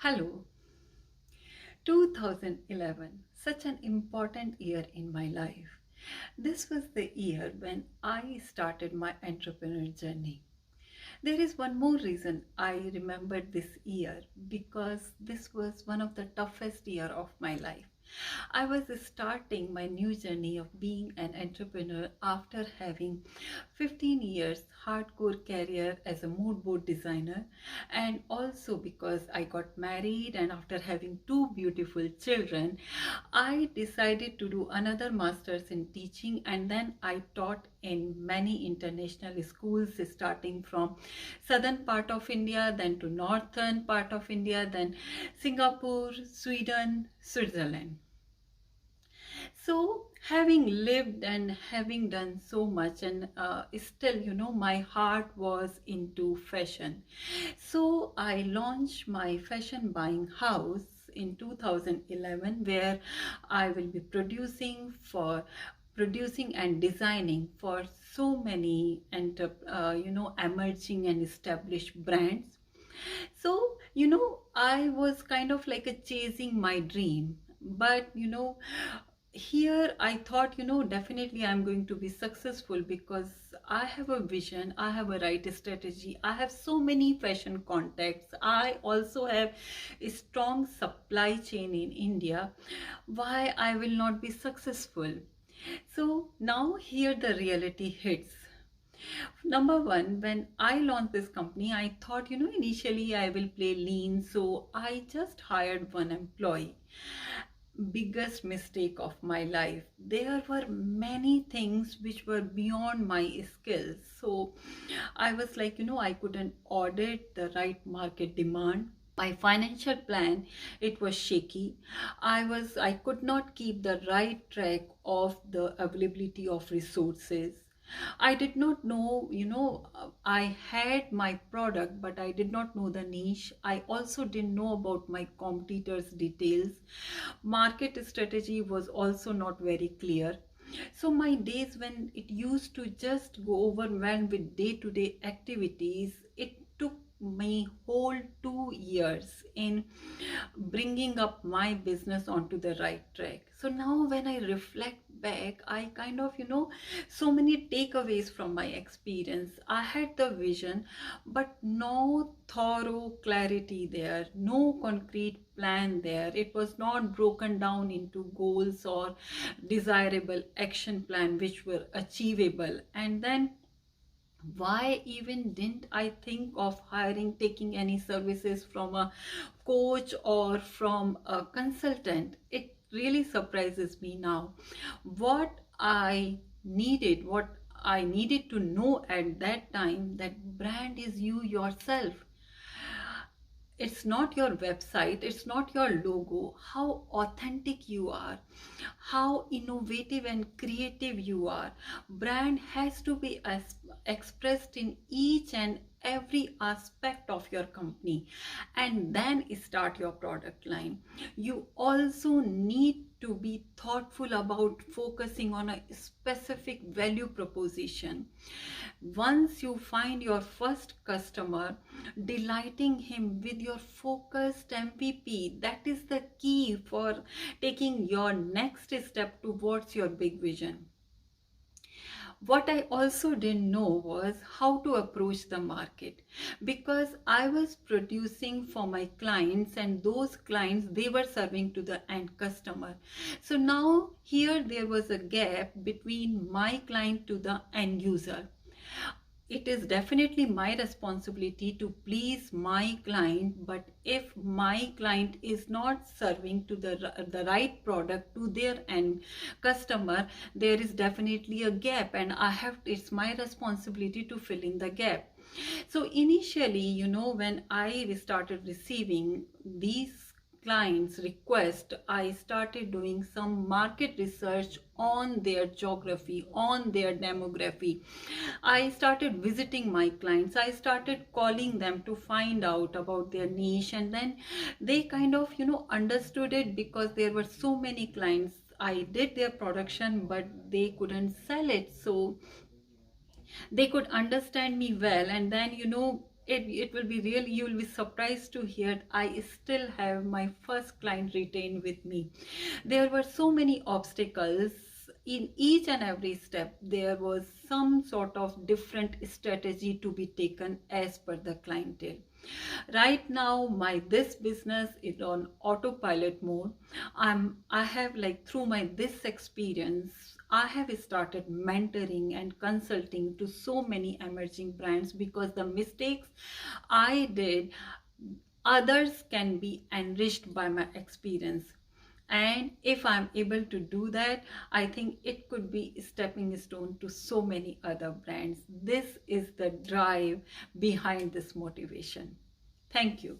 Hello, 2011, such an important year in my life. This was the year when I started my entrepreneur journey. There is one more reason I remembered this year because this was one of the toughest year of my life. I was starting my new journey of being an entrepreneur after having 15 years hardcore career as a mood board designer, and also because I got married, and after having two beautiful children I decided to do another master's in teaching, and then I taught in many international schools starting from southern part of India, then to northern part of India, then Singapore, Sweden, Switzerland. So having lived and having done so much, and still my heart was into fashion, so I launched my fashion buying house in 2011, where I will be producing and designing for so many emerging and established brands. So I was kind of like a chasing my dream, but here I thought, definitely I'm going to be successful because I have a vision, I have a right strategy, I have so many fashion contacts, I also have a strong supply chain in India. Why I will not be successful? So now here the reality hits. Number one, when I launched this company, I thought, initially I will play lean, so I just hired one employee. Biggest mistake of my life. There were many things which were beyond my skills. So I was like, I couldn't audit the right market demand. My financial plan, it was shaky. I could not keep the right track of the availability of resources. I did not know, I had my product, but I did not know the niche. I also didn't know about my competitors' details. Market strategy was also not very clear. So my days, when it used to just go overwhelmed with day-to-day activities, it took me whole 2 years in bringing up my business onto the right track. So now when I reflect back, I kind of, so many takeaways from my experience. I had the vision, but no thorough clarity there, no concrete plan there. It was not broken down into goals or desirable action plan which were achievable. And then why even didn't I think of taking any services from a coach or from a consultant? It really surprises me now. What I needed to know at that time, that brand is you yourself. It's not your website, it's not your logo. How authentic you are, how innovative and creative you are. Brand has to be expressed in each and every aspect of your company, and then start your product line. You also need to be thoughtful about focusing on a specific value proposition. Once you find your first customer, delighting him with your focused MVP, that is the key for taking your next step towards your big vision. What I also didn't know was how to approach the market, because I was producing for my clients, and those clients, they were serving to the end customer. So now here there was a gap between my client to the end user. It is definitely my responsibility to please my client, but if my client is not serving to the right product to their end customer, there is definitely a gap, and it's my responsibility to fill in the gap. So initially, when I started receiving these clients request, I started doing some market research on their geography, on their demography. I started visiting my clients, I started calling them to find out about their niche, and then they kind of understood it, because there were so many clients. I did their production, but they couldn't sell it, so they could understand me well. And then it will be really, you will be surprised to hear I still have my first client retained with me. There were so many obstacles in each and every step. There was some sort of different strategy to be taken as per the clientele. Right now my this business is on autopilot mode. I have, like, through my this experience, I have started mentoring and consulting to so many emerging brands, because the mistakes I did, others can be enriched by my experience. And if I'm able to do that, I think it could be a stepping stone to so many other brands. This is the drive behind this motivation. Thank you.